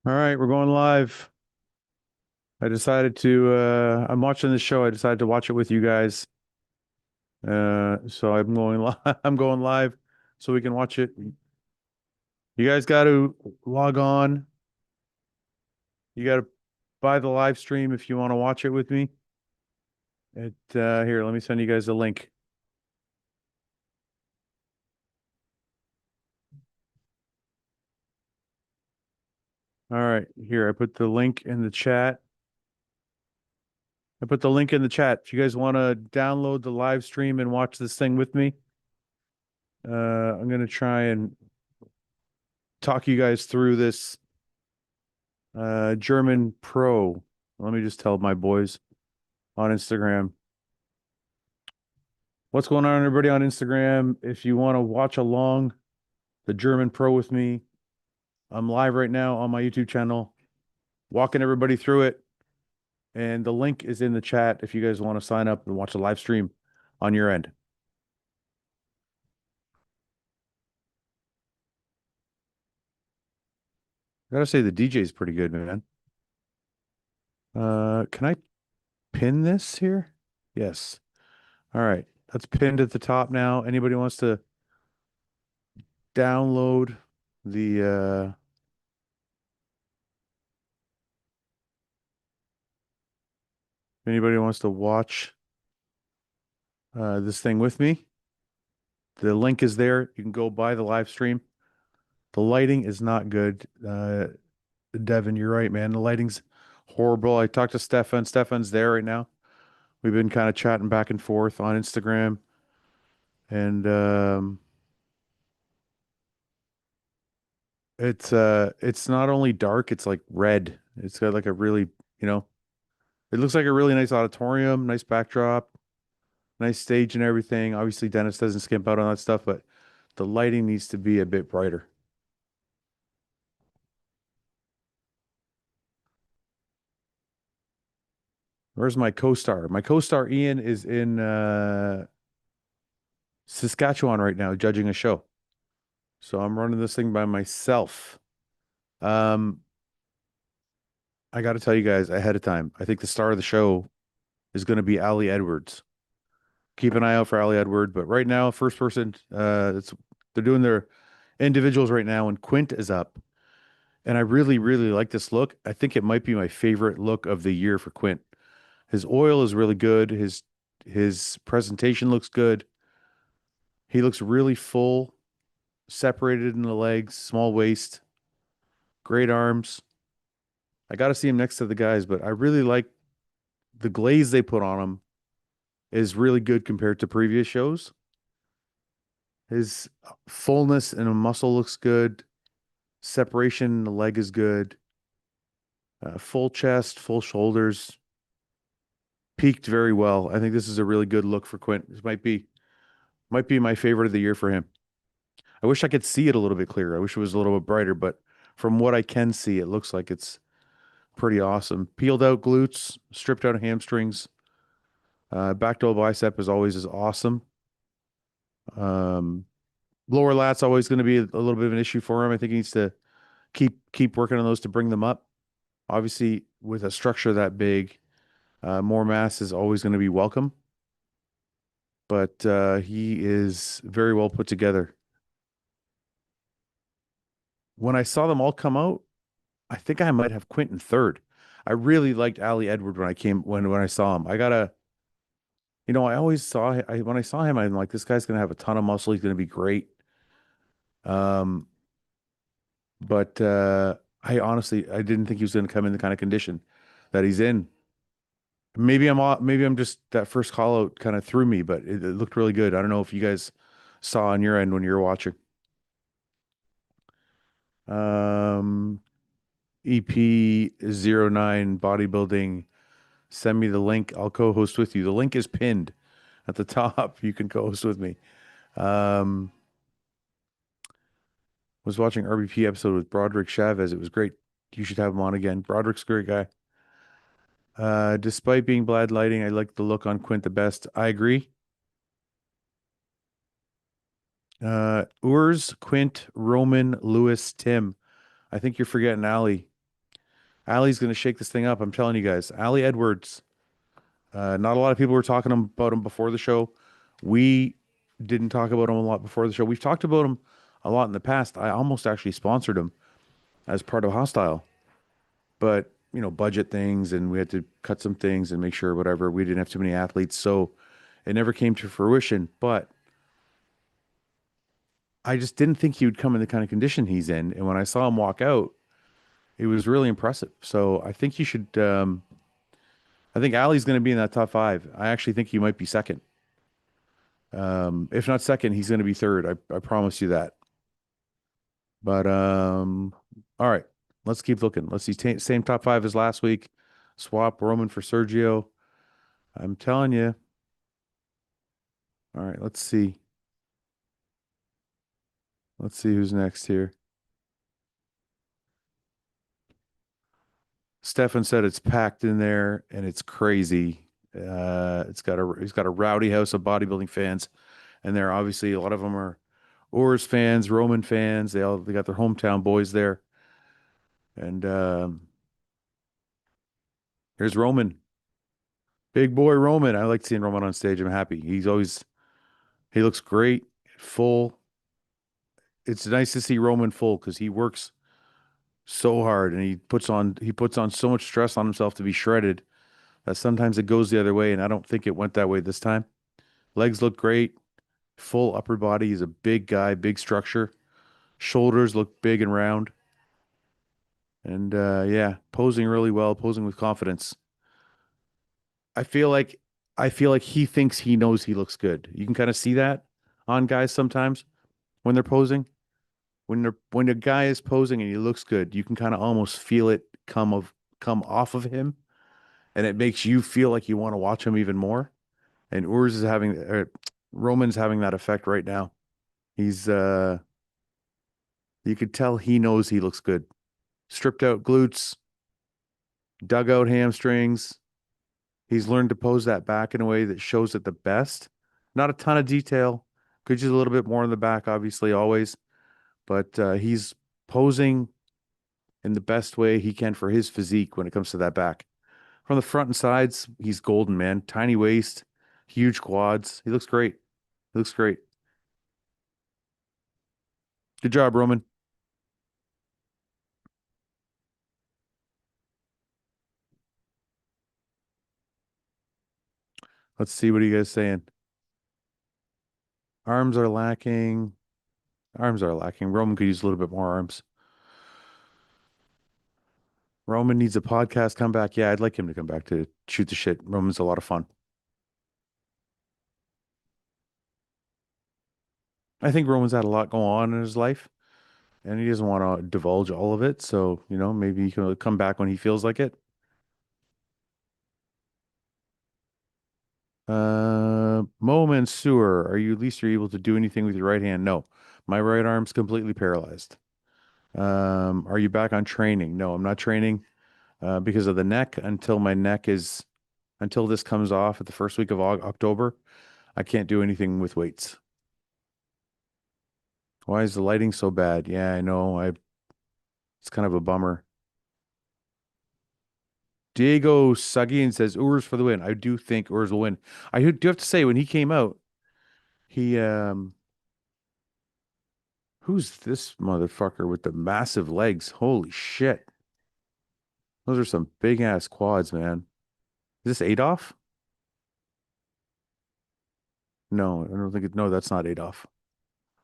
All right, we're going live. I decided to I'm watching this show. I decided to watch it with you guys. So I'm going live. I'm going live so we can watch it. You guys got to log on. You got to buy the live stream if you want to watch it with me. Here, let me send you guys a link. All right, here I put the link in the chat. I put the link in the chat. If you guys want to download the live stream and watch this thing with me, I'm gonna try and talk you guys through this German Pro. Let me just tell my boys on Instagram. What's going on, everybody on Instagram? If you want to watch along the German Pro with me, I'm live right now on my YouTube channel, walking everybody through it. And the link is in the chat if you guys want to sign up and watch the live stream on your end. I gotta say the DJ is pretty good, man. Can I pin this here? Yes. All right. That's pinned at the top now. Anybody wants to download the anybody wants to watch this thing with me, the link is there. You can go buy the live stream. The lighting is not good. Devin, you're right, man. The lighting's horrible. I talked to Stefan. Stefan's there right now. We've been kind of chatting back and forth on Instagram. And it's not only dark, it's like red. It's got like a really, you know, it looks like a really nice auditorium, nice backdrop, nice stage and everything. Obviously, Dennis doesn't skimp out on that stuff, but the lighting needs to be a bit brighter. Where's my co-star? My co-star Ian is in Saskatchewan right now judging a show. So I'm running this thing by myself. Um, I got to tell you guys ahead of time. I think the star of the show is going to be Ali Edwards. Keep an eye out for Ali Edwards. But right now, first person, they're doing their individuals right now, and Quint is up. And I really, really like this look. I think it might be my favorite look of the year for Quint. His oil is really good. His presentation looks good. He looks really full, separated in the legs, small waist, great arms. I got to see him next to the guys, but I really like the glaze they put on him is really good compared to previous shows. His fullness and muscle looks good. Separation in the leg is good. Full chest, full shoulders, peaked very well. I think this is a really good look for Quint. This might be my favorite of the year for him. I wish I could see it a little bit clearer. I wish it was a little bit brighter, but from what I can see, it looks like it's pretty awesome. Peeled out glutes, stripped out hamstrings. Back double bicep is always is awesome. Um, Lower lat's always going to be a little bit of an issue for him. I think he needs to keep working on those to bring them up. Obviously, with a structure that big, more mass is always going to be welcome. But he is very well put together. When I saw them all come out, I think I might have Quentin third. I really liked Ali Edward when I saw him. I always saw when I saw him, I'm like, this guy's gonna have a ton of muscle. He's gonna be great. Um, but I didn't think he was gonna come in the kind of condition that he's in. Maybe I'm just that first call out kind of threw me, but it looked really good. I don't know if you guys saw on your end when you were watching. Um, EP09 bodybuilding. Send me the link. I'll co-host with you. The link is pinned at the top. You can co-host with me. Um, was watching RBP episode with Broderick Chavez. It was great. You should have him on again. Broderick's a great guy. Despite being bad lighting, I like the look on Quint the best. I agree. Urs, Quint, Roman, Lewis, Tim. I think you're forgetting Ali. Ali's going to shake this thing up. I'm telling you guys. Ali Edwards. Not a lot of people were talking about him before the show. We didn't talk about him a lot before the show. We've talked about him a lot in the past. I almost actually sponsored him as part of Hostile, but budget things, and we had to cut some things and make sure whatever. We didn't have too many athletes, so it never came to fruition. But I just didn't think he would come in the kind of condition he's in. And when I saw him walk out, it was really impressive. So I think you should. I think Ali's going to be in that top five. I actually think he might be second. If not second, he's going to be third. I promise you that. But all right, let's keep looking. Let's see. Same top five as last week. Swap Roman for Sergio. I'm telling you. All right, let's see. Let's see who's next here. Stefan said it's packed in there and it's crazy. He's got a rowdy house of bodybuilding fans, and there obviously a lot of them are Oars fans, Roman fans. They got their hometown boys there. And here's Roman, big boy Roman. I like seeing Roman on stage. I'm happy. He looks great, full. It's nice to see Roman full because he works so hard and he puts on so much stress on himself to be shredded that sometimes it goes the other way, and I don't think it went that way this time. Legs look great, full upper body. He's a big guy, big structure. Shoulders look big and round. And yeah, posing really well, posing with confidence. I feel like I feel like he thinks he knows he looks good. You can kind of see that on guys sometimes when they're posing. When a guy is posing and he looks good, you can kind of almost feel it come off of him, and it makes you feel like you want to watch him even more. And Roman's having that effect right now. He's you could tell he knows he looks good. Stripped out glutes, dug out hamstrings. He's learned to pose that back in a way that shows it the best. Not a ton of detail. Could use a little bit more in the back, obviously, always. But he's posing in the best way he can for his physique when it comes to that back. From the front and sides, he's golden, man. Tiny waist, huge quads. He looks great. He looks great. Good job, Roman. Let's see what are you guys saying. Arms are lacking. Arms are lacking. Roman could use a little bit more arms. Roman needs a podcast comeback. Yeah, I'd like him to come back to shoot the shit. Roman's a lot of fun. I think Roman's had a lot going on in his life, and he doesn't want to divulge all of it. So, maybe he can come back when he feels like it. Mo Mansour, are you at least you're able to do anything with your right hand? No, my right arm's completely paralyzed. Are you back on training? No, I'm not training because of the neck until this comes off at the first week of October. I can't do anything with weights. Why is the lighting so bad? Yeah, I know. It's kind of a bummer. Diego Saguin says Urs for the win. I do think Urs will win. Do have to say when he came out, he who's this motherfucker with the massive legs? Holy shit. Those are some big ass quads, man. Is this Adolf? No, I don't think no, that's not Adolf.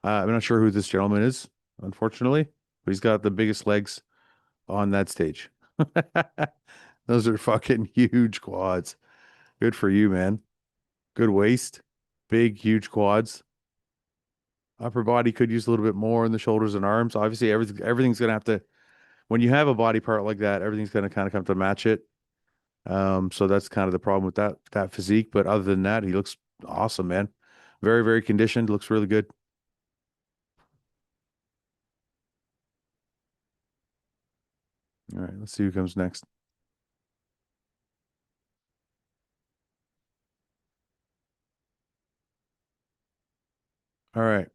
I'm not sure who this gentleman is, unfortunately, but he's got the biggest legs on that stage. Those are fucking huge quads. Good for you, man. Good waist, big, huge quads. Upper body could use a little bit more in the shoulders and arms. Obviously, everything's gonna have to when you have a body part like that, everything's gonna kind of come to match it. So that's kind of the problem with that physique. But other than that, he looks awesome, man. Very, very conditioned. Looks really good. All right, let's see who comes next. All right.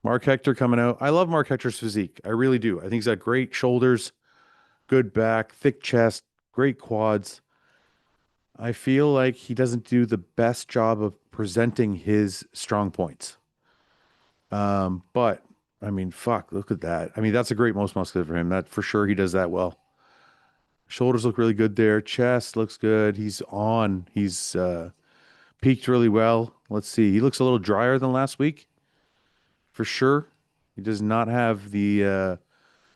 Mark Hector coming out. I love Mark Hector's physique. I really do. I think he's got great shoulders, good back, thick chest, great quads. I feel like he doesn't do the best job of presenting his strong points. But I mean, fuck, look at that. I mean, that's a great most muscular for him. That for sure he does that well. Shoulders look really good there. Chest looks good. He's on. He's peaked really well. Let's see. He looks a little drier than last week, for sure. He does not have the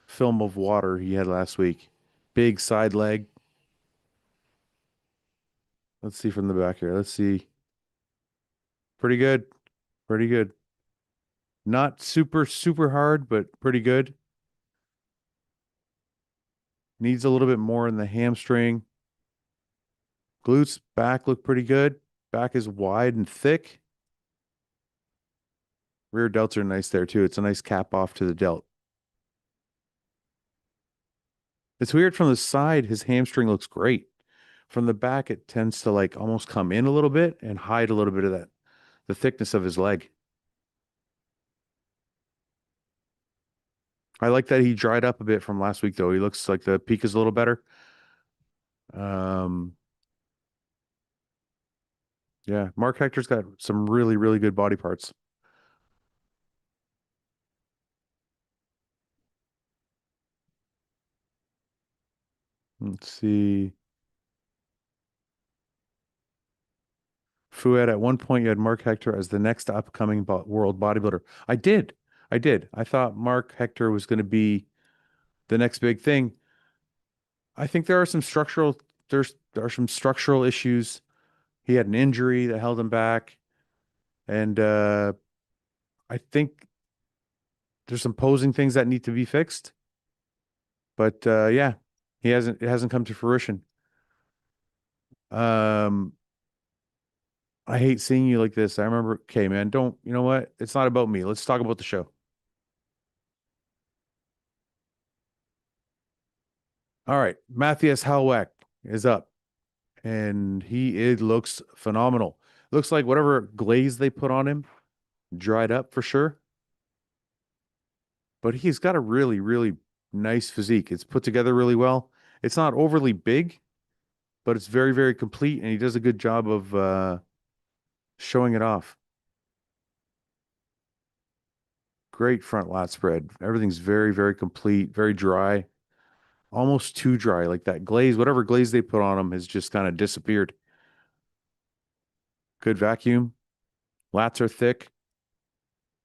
film of water he had last week. Big side leg. Let's see from the back here. Let's see. Pretty good. Pretty good. Not super, super hard, but pretty good. Needs a little bit more in the hamstring. Glutes, back look pretty good. Back is wide and thick. Rear delts are nice there too. It's a nice cap off to the delt. It's weird from the side, his hamstring looks great. From the back, it tends to like almost come in a little bit and hide a little bit of that, the thickness of his leg. I like that he dried up a bit from last week though. He looks like the peak is a little better. Um, yeah, Mark Hector's got some really, really good body parts. Let's see. Fuad, at one point you had Mark Hector as the next upcoming world bodybuilder. I did. I did. I thought Mark Hector was going to be the next big thing. I think there are some structural issues. He had an injury that held him back, and I think there's some posing things that need to be fixed. But yeah, he hasn't it hasn't come to fruition. Um, I hate seeing you like this. I remember, okay, man, don't, you know what? It's not about me. Let's talk about the show. All right, Matthias Hallwack is up, and it looks phenomenal. Looks like whatever glaze they put on him dried up for sure, but he's got a really, really nice physique. It's put together really well. It's not overly big, but it's very, very complete, and he does a good job of showing it off. Great front lat spread. Everything's very, very complete, very dry, almost too dry. Like that glaze, whatever glaze they put on him has just kind of disappeared. Good vacuum. Lats are thick.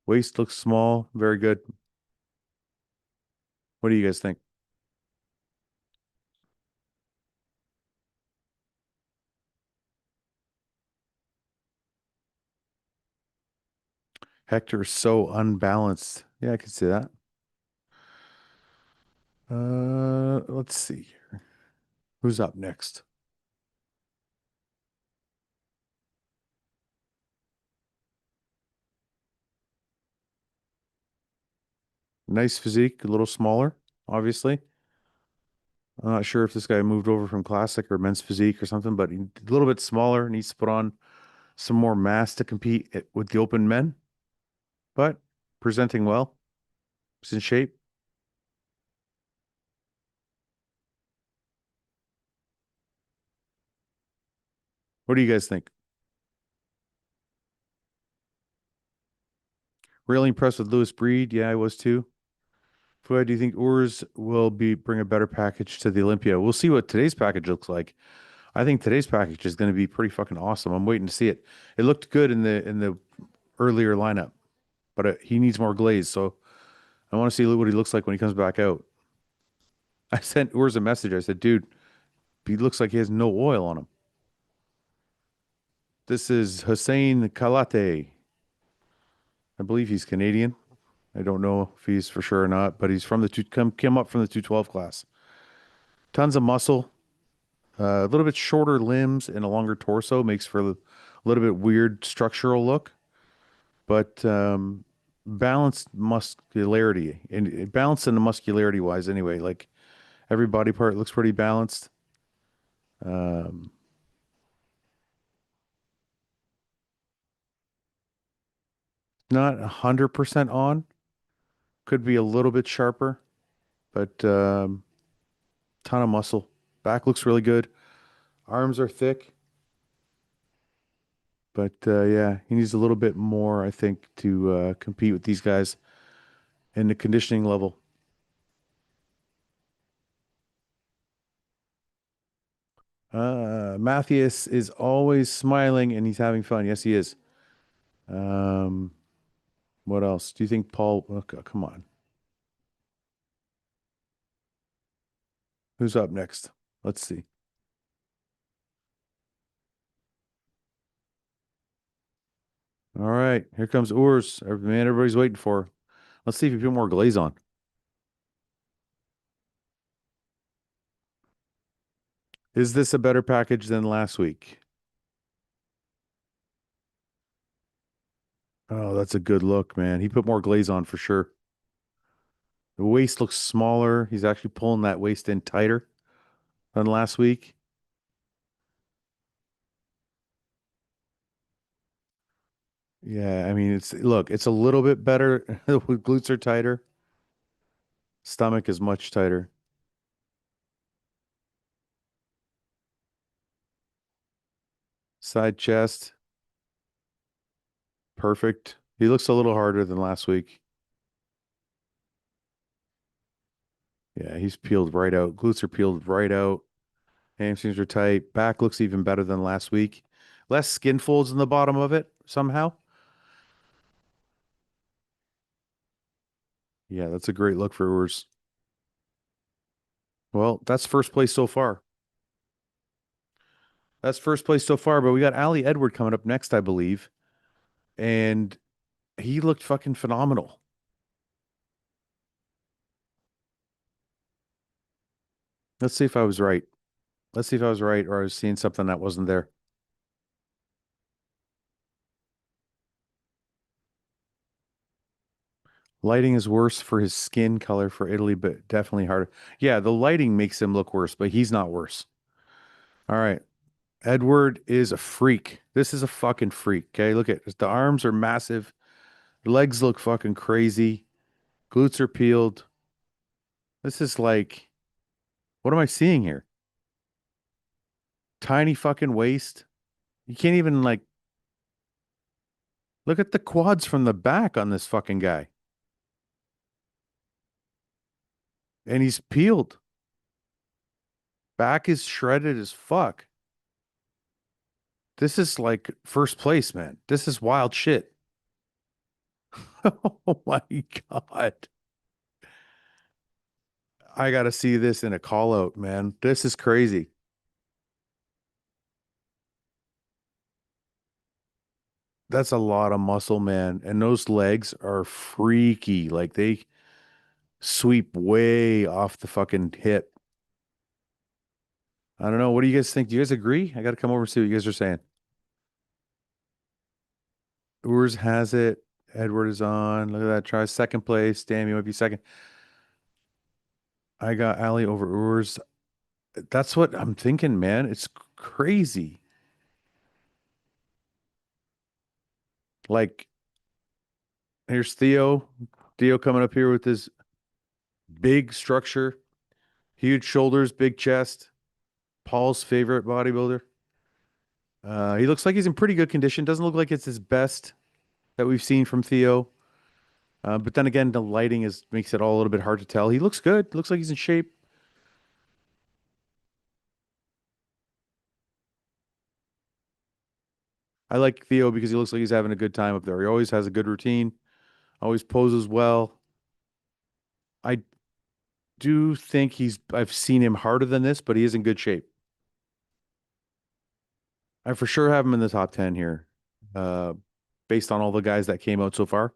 Waist looks small. Very good. What do you guys think? Hector is so unbalanced. Yeah, I can see that. Let's see. Who's up next? Nice physique, a little smaller, obviously. I'm not sure if this guy moved over from classic or men's physique or something, but a little bit smaller, needs to put on some more mass to compete with the open men, but presenting well. He's in shape. What do you guys think? Really impressed with Lewis Breed. Yeah, I was too. Floyd, do you think Urs will be bring a better package to the Olympia? We'll see what today's package looks like. I think today's package is going to be pretty fucking awesome. I'm waiting to see it. It looked good in the earlier lineup, but he needs more glaze. So I want to see what he looks like when he comes back out. I sent Urs a message. I said, dude, he looks like he has no oil on him. This is Hussein Kalate. I believe he's Canadian. I don't know if he's for sure or not, but he's from the came up from the 212 class. Tons of muscle, a little bit shorter limbs and a longer torso makes for a little bit weird structural look, but balanced muscularity and balanced in the muscularity wise anyway. Like every body part looks pretty balanced. Um, Not 100% on. Could be a little bit sharper, but ton of muscle. Back looks really good. Arms are thick, but yeah, he needs a little bit more, I think, to compete with these guys in the conditioning level. Matthias is always smiling and he's having fun. Yes, he is. Um, what else? Do you think Paul? Oh, come on. Who's up next? Let's see. All right, here comes Urs. Man, everybody's waiting for. Let's see if you put more glaze on. Is this a better package than last week? Oh, that's a good look, man. He put more glaze on for sure. The waist looks smaller. He's actually pulling that waist in tighter than last week. Yeah, I mean, it's a little bit better. Glutes are tighter. Stomach is much tighter. Side chest, perfect. He looks a little harder than last week. Yeah, he's peeled right out. Glutes are peeled right out. Hamstrings are tight. Back looks even better than last week. Less skin folds in the bottom of it somehow. Yeah, that's a great look for Urs. Well, that's first place so far. That's first place so far, but we got Ali Edward coming up next, I believe. And he looked fucking phenomenal. Let's see if I was right. Let's see if I was right or I was seeing something that wasn't there. Lighting is worse for his skin color for Italy, but definitely harder. Yeah, the lighting makes him look worse, but he's not worse. All right. Edward is a freak. This is a fucking freak. Okay. Look at the arms are massive. The legs look fucking crazy. Glutes are peeled. This is like, what am I seeing here? Tiny fucking waist. You can't even like look at the quads from the back on this fucking guy. And he's peeled. Back is shredded as fuck. This is like first place, man. This is wild shit. Oh my God. I gotta see this in a call out, man. This is crazy. That's a lot of muscle, man. And those legs are freaky. Like they sweep way off the fucking hip. I don't know. What do you guys think? Do you guys agree? I gotta come over and see what you guys are saying. Urs has it. Edward is on. Look at that. Try second place. Damn, you might be second. I got Ali over Urs. That's what I'm thinking, man. It's crazy. Like, here's Theo. Theo coming up here with his big structure, huge shoulders, big chest. Paul's favorite bodybuilder. He looks like he's in pretty good condition. Doesn't look like it's his best that we've seen from Theo. But then again, the lighting is makes it all a little bit hard to tell. He looks good. Looks like he's in shape. I like Theo because he looks like he's having a good time up there. He always has a good routine, always poses well. I do think I've seen him harder than this, but he is in good shape. I for sure have him in the top 10 here, uh, based on all the guys that came out so far.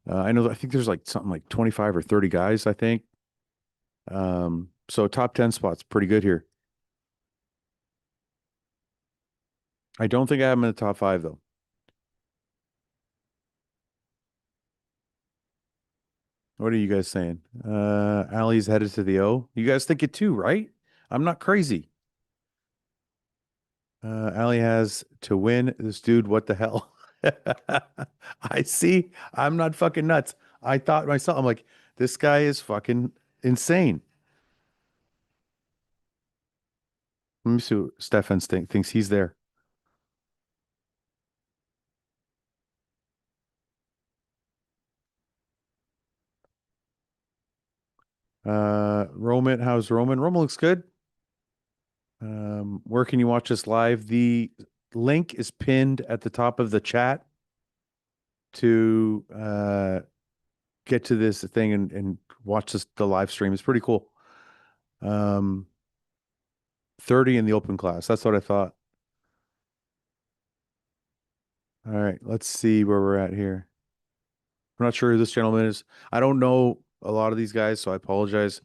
I think there's like something like 25 or 30 guys, I think. So top 10 spots, pretty good here. I don't think I have him in the top five though. What are you guys saying? Ali's headed to the O. You guys think it too, right? I'm not crazy. Ali has to win. This dude, what the hell? I see. I'm not fucking nuts. I thought myself, I'm like, This guy is fucking insane. Let me see what Stefan thinks he's there. Roman, how's Roman? Roman looks good. Where can you watch us live? The link is pinned at the top of the chat to get to this thing and watch the live stream. It's pretty cool. Um, 30 in the open class. That's what I thought. All right, let's see where we're at here. I'm not sure who this gentleman is. I don't know a lot of these guys, so I apologize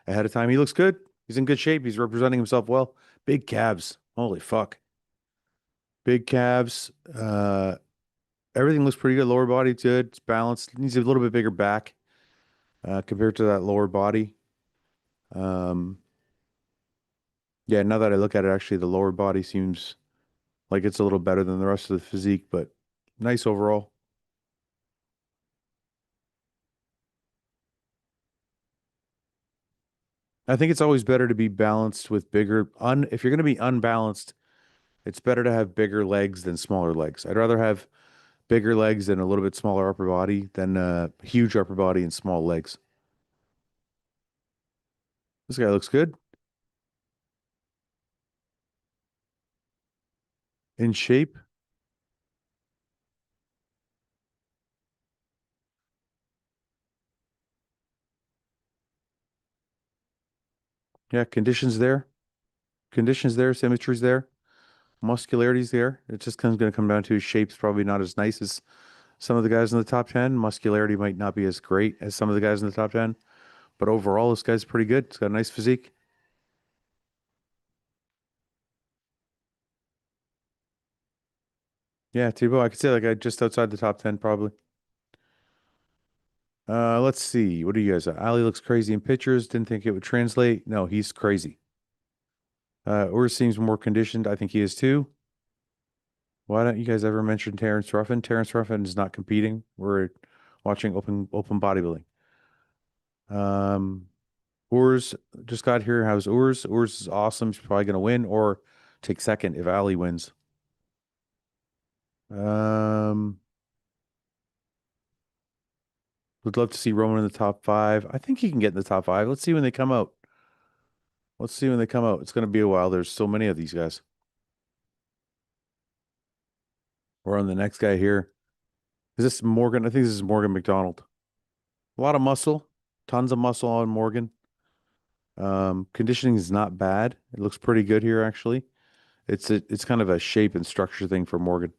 ahead of time. He looks good. He's in good shape. He's representing himself well. Big calves. Holy fuck. Big calves. Everything looks pretty good. Lower body's good. It's balanced. Needs a little bit bigger back compared to that lower body. Um, yeah, now that I look at it, actually, the lower body seems like it's a little better than the rest of the physique, but nice overall. I think it's always better to be balanced with bigger if you're going to be unbalanced, it's better to have bigger legs than smaller legs. I'd rather have bigger legs and a little bit smaller upper body than huge upper body and small legs. This guy looks good. In shape. Yeah, conditions there. Conditions there, symmetry's there, muscularity's there. It just comes going to come down to his shape's probably not as nice as some of the guys in the top 10. Muscularity might not be as great as some of the guys in the top 10, but overall, this guy's pretty good. He's got a nice physique. Yeah, Tebow, I could say like I just outside the top 10 probably. Let's see. What do you guys? Ali looks crazy in pictures. Didn't think it would translate. No, he's crazy. Urs seems more conditioned. I think he is too. Why don't you guys ever mention Terrence Ruffin? Terrence Ruffin is not competing. We're watching open bodybuilding. Um, Urs just got here. How's Urs? Urs is awesome. He's probably gonna win or take second if Ali wins. Um, would love to see Roman in the top five. I think he can get in the top five. Let's see when they come out. Let's see when they come out. It's gonna be a while. There's so many of these guys. We're on the next guy here. Is this Morgan? I think this is Morgan McDonald. A lot of muscle, tons of muscle on Morgan. Conditioning is not bad. It looks pretty good here, actually. It's kind of a shape and structure thing for Morgan.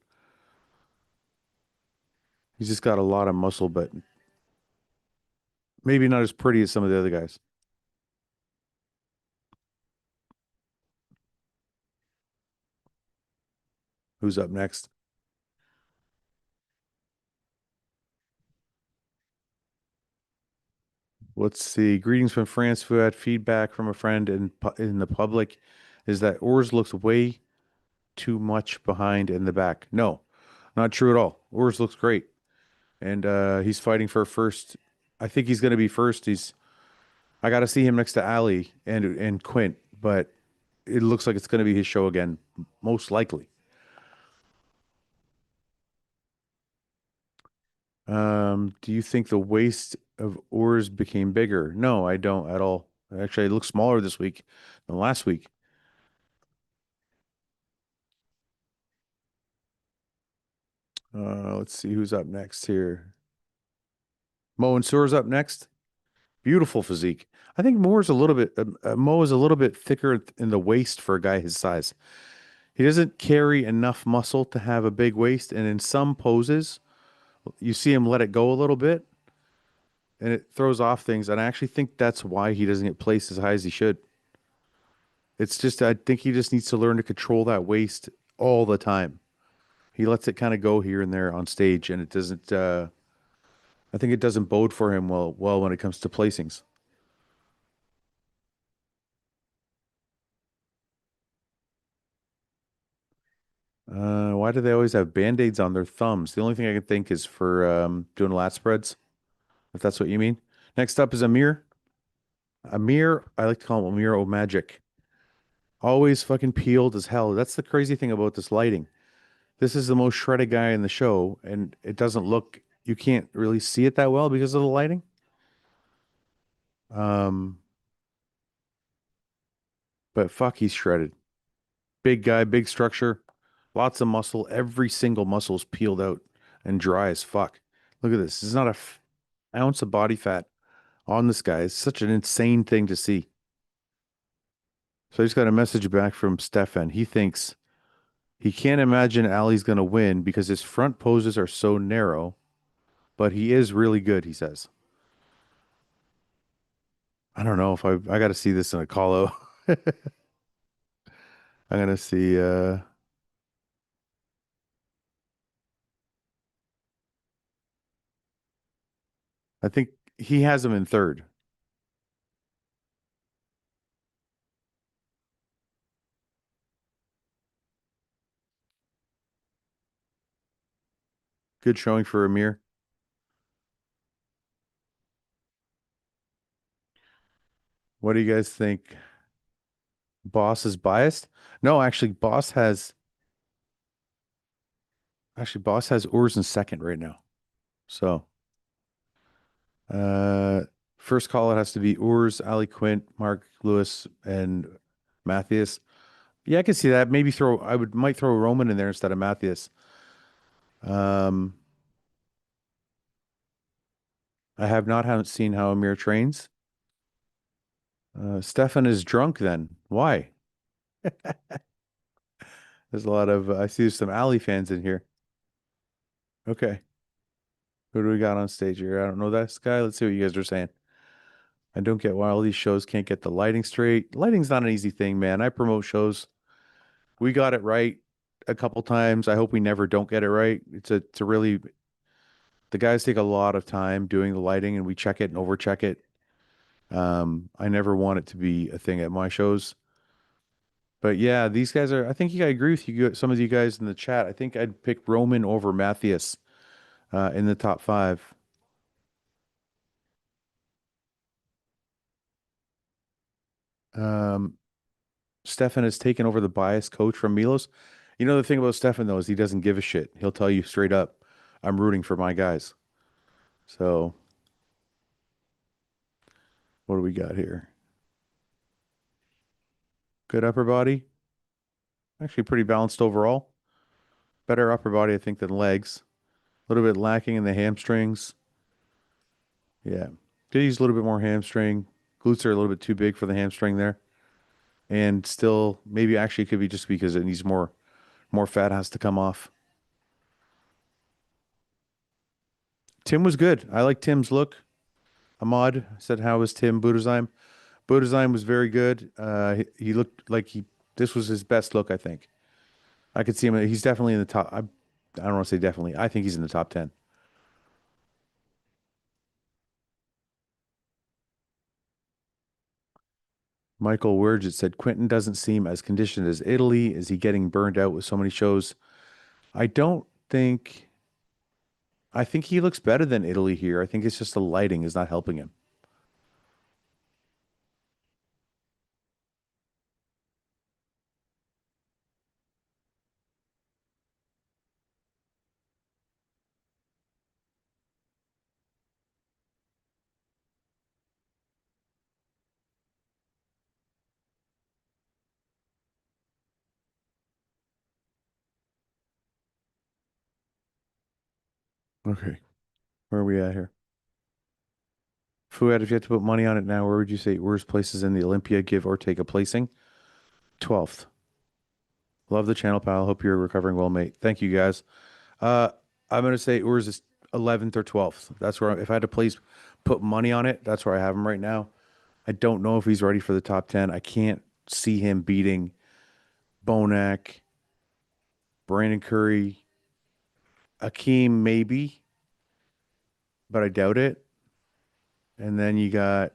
He's just got a lot of muscle, but maybe not as pretty as some of the other guys. Who's up next? Let's see. Greetings from France. Who had feedback from a friend in the public is that Ors looks way too much behind in the back. No, not true at all. Ors looks great, and he's fighting for first. I think he's going to be first. I got to see him next to Ali and Quint, but it looks like it's going to be his show again, most likely. Do you think the waist of oars became bigger? No, I don't at all. Actually, it looks smaller this week than last week. Let's see who's up next here. Mo and Soor's up next. Beautiful physique. I think Mo is a little bit thicker in the waist for a guy his size. He doesn't carry enough muscle to have a big waist, and in some poses, you see him let it go a little bit, and it throws off things. And I actually think that's why he doesn't get placed as high as he should. It's just, I think he just needs to learn to control that waist all the time. He lets it kind of go here and there on stage, and it doesn't, I think it doesn't bode for him well when it comes to placings. Why do they always have band-aids on their thumbs? The only thing I can think is for doing lat spreads, if that's what you mean. Next up is Amir. Amir, I like to call him Amir O'Magic. Always fucking peeled as hell. That's the crazy thing about this lighting. This is the most shredded guy in the show, and it doesn't look, you can't really see it that well because of the lighting. Um, but fuck, he's shredded. Big guy, big structure, lots of muscle. Every single muscle is peeled out and dry as fuck. Look at this. There's not a ounce of body fat on this guy. It's such an insane thing to see. So I just got a message back from Stefan. He thinks he can't imagine Ali's going to win because his front poses are so narrow, but he is really good, he says. I don't know if I got to see this in a call out. I'm gonna see I think he has him in third. Good showing for Amir. What do you guys think? Boss is biased? No, actually Boss has Urs in second right now. So uh first call it has to be Urs, Ali Quint, Mark Lewis, and Matthias. Yeah, I can see that. Maybe throw I would might throw Roman in there instead of Matthias. Um I have not haven't seen how Amir trains. Stefan is drunk then. Why? There's a lot of I see some Ali fans in here. Okay. Who do we got on stage here? I don't know that guy. Let's see what you guys are saying. I don't get why all these shows can't get the lighting straight. Lighting's not an easy thing, man. I promote shows. We got it right a couple times. I hope we never don't get it right. It's a really the guys take a lot of time doing the lighting and we check it and overcheck it. I never want it to be a thing at my shows. But yeah, these guys are I think I agree with you some of you guys in the chat. I think I'd pick Roman over Matthias in the top five. Um, Stefan has taken over the bias coach from Milos. You know the thing about Stefan though is he doesn't give a shit. He'll tell you straight up, I'm rooting for my guys. So what do we got here? Good upper body. Actually pretty balanced overall. Better upper body, I think, than legs. A little bit lacking in the hamstrings. Yeah. Could use a little bit more hamstring. Glutes are a little bit too big for the hamstring there. And still, maybe actually it could be just because it needs more fat has to come off. Tim was good. I like Tim's look. Ahmad said, "How was Tim Budazime?" Budazime was very good. He looked like this was his best look, I think. I could see him. He's definitely in the top. I don't want to say definitely. I think he's in the top 10. Michael Wurgit said Quentin doesn't seem as conditioned as Italy. Is he getting burned out with so many shows? I don't think. I think he looks better than Italy here. I think it's just the lighting is not helping him. Okay, where are we at here? Fuad, if you had to put money on it now, where would you say worst places in the Olympia give or take a placing? 12th. Love the channel, pal. Hope you're recovering well, mate. Thank you, guys. Uh, I'm gonna say Urs is 11th or 12th. That's where if I had to place put money on it, that's where I have him right now. I don't know if he's ready for the top 10. I can't see him beating Bonac, Brandon Curry, Akeem maybe, but I doubt it. And then you got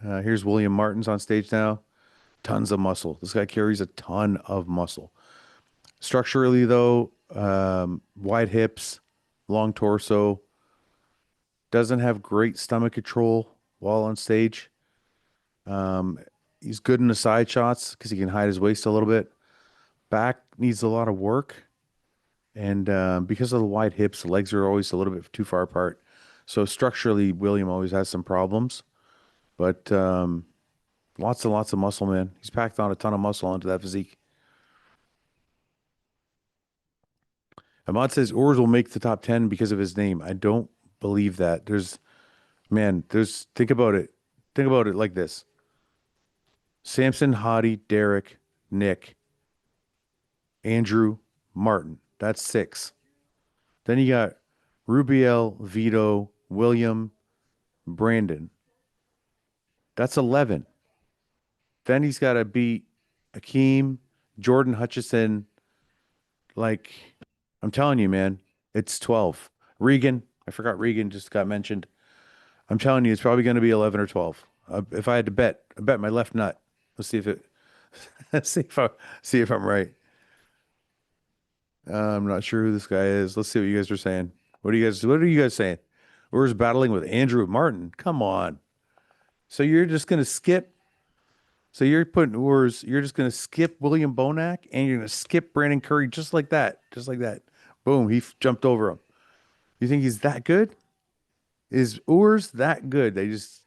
here's William Martin's on stage now. Tons of muscle. This guy carries a ton of muscle. Structurally, though, wide hips, long torso, Doesn't have great stomach control while on stage. Um, he's good in the side shots because he can hide his waist a little bit. Back needs a lot of work, and because of the wide hips, the legs are always a little bit too far apart. So structurally, William always has some problems. But lots and lots of muscle, man. He's packed on a ton of muscle onto that physique. Ahmad says Urs will make the top 10 because of his name. I don't believe that. Think about it. Think about it like this. Samson, Hadi, Derek, Nick, Andrew, Martin. That's six. Then you got Rubiel, Vito, William, Brandon. That's 11. Then he's got to beat Akeem, Jordan Hutchison. Like, I'm telling you, man, it's 12. Regan, I forgot Regan just got mentioned. I'm telling you, it's probably going to be 11 or 12. If I had to bet, I bet my left nut. Let's see if it, see if I'm right. I'm not sure who this guy is. Let's see what you guys are saying. What are you guys saying? We're just battling with Andrew Martin. Come on. So you're just going to skip. So you're putting Urs, you're just going to skip William Bonac and you're going to skip Brandon Curry just like that. Just like that. Boom. Jumped over him. You think he's that good? Is Urs that good? They just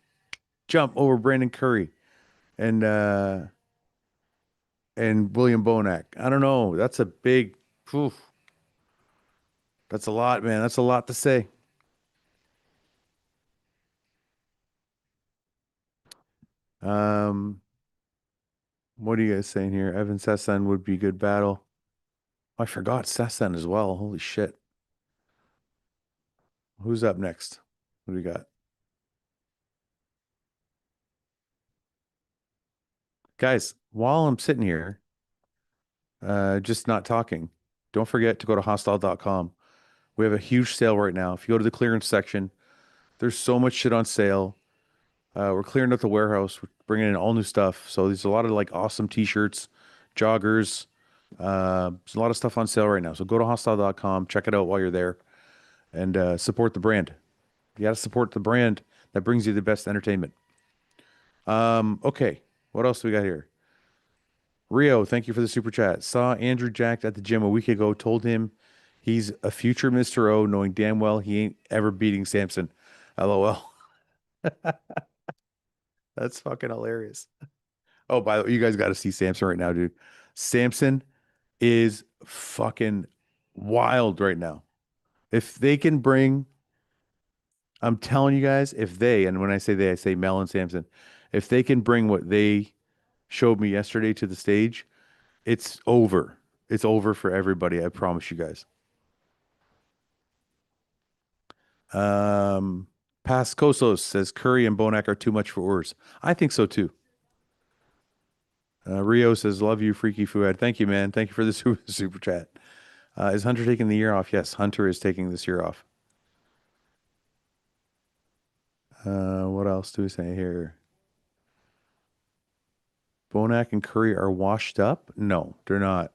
jump over Brandon Curry and William Bonac. I don't know. That's a big, oof, that's a lot, man. That's a lot to say. Um, what are you guys saying here? Evan Sesson would be good battle. I forgot Sesson as well. Holy shit. Who's up next? What do we got? Guys, while I'm sitting here, just not talking, don't forget to go to hostile.com. We have a huge sale right now. If you go to the clearance section, there's so much shit on sale. We're clearing out the warehouse. We're bringing in all new stuff. So there's a lot of like awesome t-shirts, joggers. There's a lot of stuff on sale right now. So go to hostile.com, check it out while you're there, and support the brand. You got to support the brand that brings you the best entertainment. Okay. What else do we got here? Rio, thank you for the super chat. Saw Andrew Jack at the gym a week ago, told him he's a future Mr. O, knowing damn well he ain't ever beating Samson. LOL. That's fucking hilarious. Oh, by the way, you guys got to see Samson right now, dude. Samson is fucking wild right now. If they can bring, I'm telling you guys, if they, and when I say they, I say Mel and Samson, if they can bring what they showed me yesterday to the stage, it's over. It's over for everybody. I promise you guys. Um, Pascosos says Curry and Bonac are too much for Urs. I think so too. Rio says, love you, Freaky Fuad. Thank you, man. Thank you for the super chat. Is Hunter taking the year off? Yes, Hunter is taking this year off. What else do we say here? Bonac and Curry are washed up? No, they're not.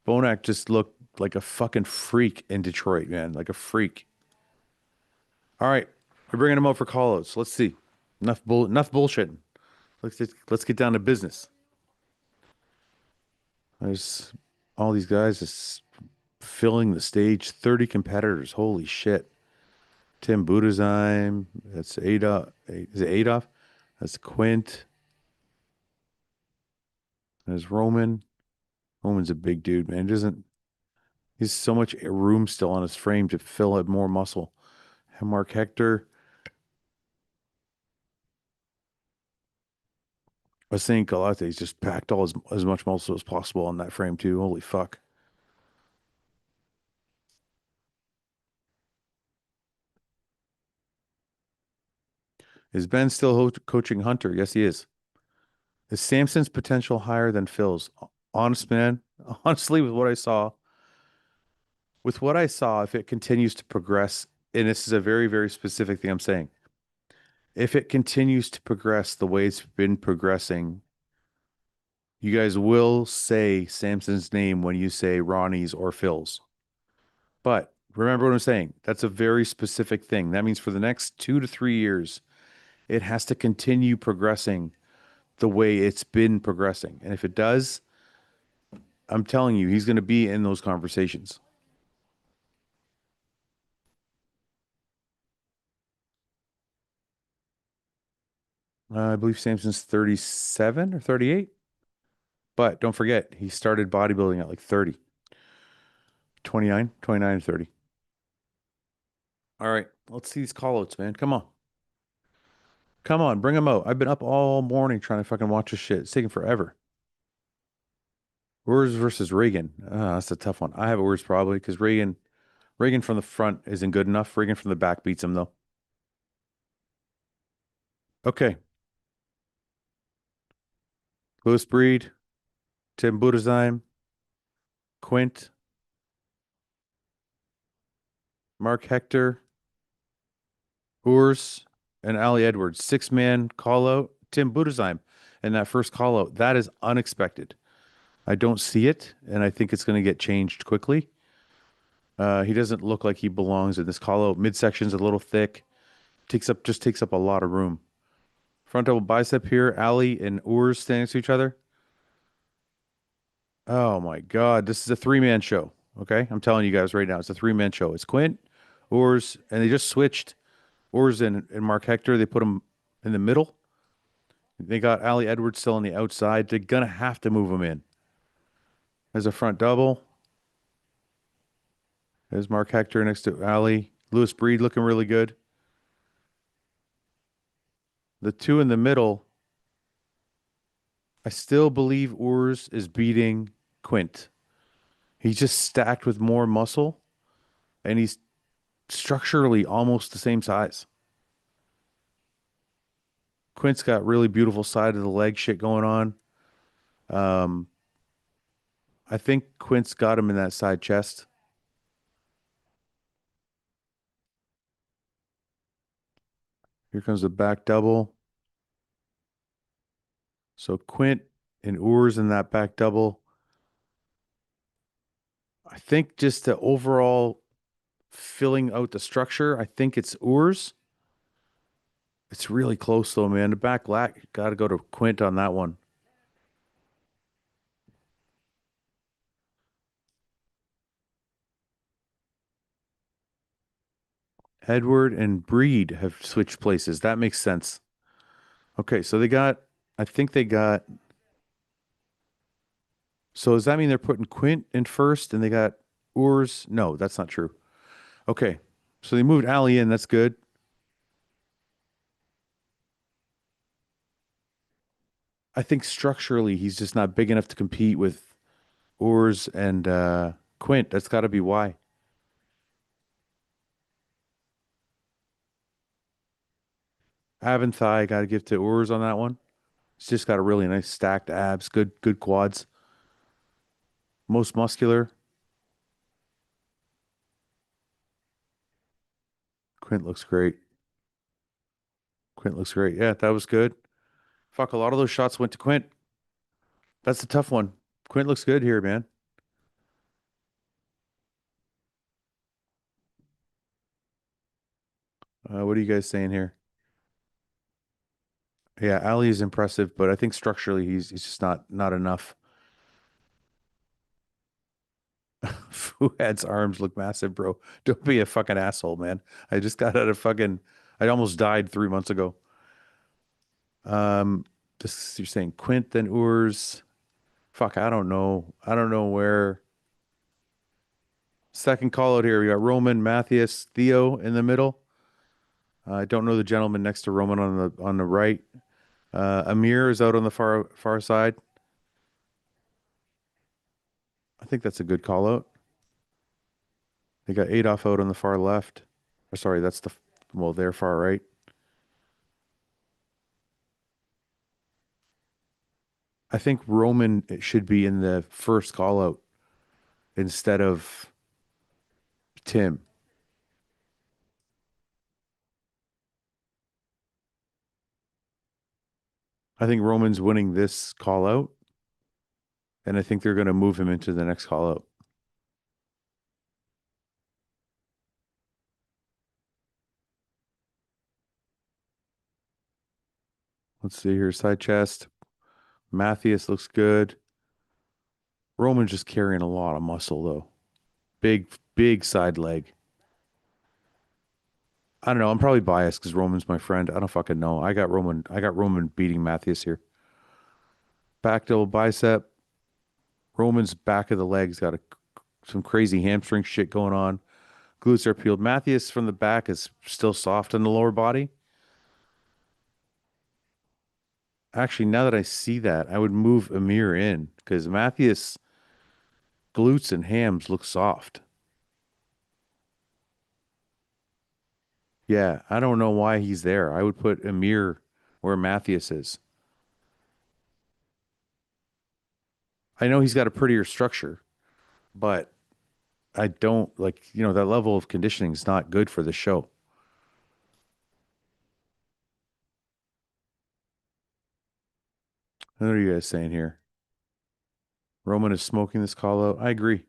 Bonac just looked like a fucking freak in Detroit, man. Like a freak. All right, we're bringing him out for callouts. Let's see. Enough bullshitting. Let's get down to business. There's all these guys just filling the stage. 30 competitors. Holy shit. Tim Budesheim. That's Adolf. Is it Adolf? That's Quint. There's Roman. Roman's a big dude, man. He's so much room still on his frame to fill it more muscle. And Mark Hector. I was saying Galate's just packed as much muscle as possible on that frame too. Holy fuck. Is Ben still coaching Hunter? Yes, he is. Is Samson's potential higher than Phil's? Honest man, honestly, with what I saw, if it continues to progress, and this is a very, very specific thing I'm saying, if it continues to progress the way it's been progressing, you guys will say Samson's name when you say Ronnie's or Phil's. But Remember what I'm saying? That's a very specific thing. That means for the next 2 to 3 years, it has to continue progressing the way it's been progressing. And if it does, I'm telling you, he's going to be in those conversations. I believe Samson's 37 or 38. But don't forget, he started bodybuilding at like 30, 29, 29, 30. All right, let's see these call outs, man. Come on. Come on, bring them out. I've been up all morning trying to fucking watch this shit. It's taking forever. Urs versus Reagan. That's a tough one. I have Urs probably because Reagan from the front isn't good enough. Reagan from the back beats him though. Okay. Louis Breed, Tim Budesheim, Quint, Mark Hector, Urs, and Ali Edwards. Six-man call out. Tim Budesheim in that first call out. That is unexpected. I don't see it, and I think it's going to get changed quickly. He doesn't look like he belongs in this call out. Midsection's a little thick. Takes up a lot of room. Front double bicep here. Ali and Urs standing next to each other. Oh my God. This is a three-man show. Okay. I'm telling you guys right now, it's a three-man show. It's Quint, Urs, and they just switched Urs and Mark Hector. They put him in the middle. They got Ali Edwards still on the outside. They're gonna have to move him in. There's a front double. There's Mark Hector next to Ali. Louis Breed looking really good. The two in the middle, I still believe Urs is beating Quint. He's just stacked with more muscle, and he's structurally almost the same size. Quint's got really beautiful side of the leg shit going on. Um, I think Quint's got him in that side chest. Here comes the back double. So Quint and Urs in that back double. I think just the overall filling out the structure, I think it's Urs. It's really close though, man. The back lat got to go to Quint on that one. Edward and Breed have switched places. That makes sense. Okay, so I think they got, so does that mean they're putting Quint in first and they got Urs? No, that's not true. Okay, so they moved Ali in. That's good. I think structurally he's just not big enough to compete with Urs and Quint. That's got to be why. Thigh got to give to Urs on that one. He's just got a really nice stacked abs, good quads. Most muscular. Quint looks great. Quint looks great. Yeah, that was good. Fuck, a lot of those shots went to Quint. That's a tough one. Quint looks good here, man. What are you guys saying here? Yeah, Ali is impressive, but I think structurally he's just not enough. Fuad's arms look massive, bro. Don't be a fucking asshole, man. I just got out of fucking. I almost died 3 months ago. Um, you're saying Quint then Urs. Fuck, I don't know. I don't know where. Second call out here. We got Roman, Matthias, Theo in the middle. I don't know the gentleman next to Roman on the right. Amir is out on the far side. I think that's a good call out. They got Adolf out on the far left. Or sorry, that's well, they're far right. I think Roman should be in the first call out instead of Tim. I think Roman's winning this call out, and I think they're going to move him into the next call out. Let's see here. Side chest. Matthias looks good. Roman's just carrying a lot of muscle though. Big, big side leg. I don't know. I'm probably biased because Roman's my friend. I don't fucking know. I got Roman. I got Roman beating Matthias here. Back double bicep. Roman's back of the legs got some crazy hamstring shit going on. Glutes are peeled. Matthias from the back is still soft in the lower body. Actually, now that I see that, I would move Amir in because Matthias glutes and hams look soft. Yeah, I don't know why he's there. I would put Amir where Matthias is. I know he's got a prettier structure, but I don't like, that level of conditioning is not good for the show. What are you guys saying here? Roman is smoking this call out. I agree.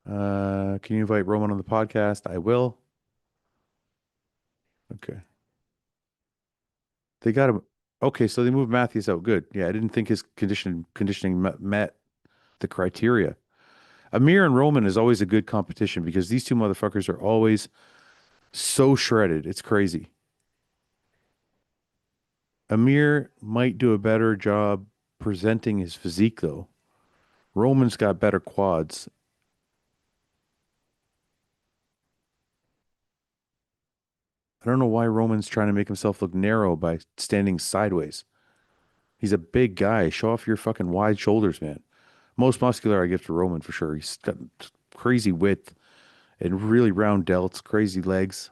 Can you invite Roman on the podcast? I will. Okay. They got him. Okay, so they moved Matthews out. Good. Yeah, I didn't think his conditioning met the criteria. Amir and Roman is always a good competition because these two motherfuckers are always so shredded. It's crazy. Amir might do a better job presenting his physique though. Roman's got better quads. I don't know why Roman's trying to make himself look narrow by standing sideways. He's a big guy. Show off your fucking wide shoulders, man. Most muscular I give to Roman for sure. He's got crazy width and really round delts, crazy legs.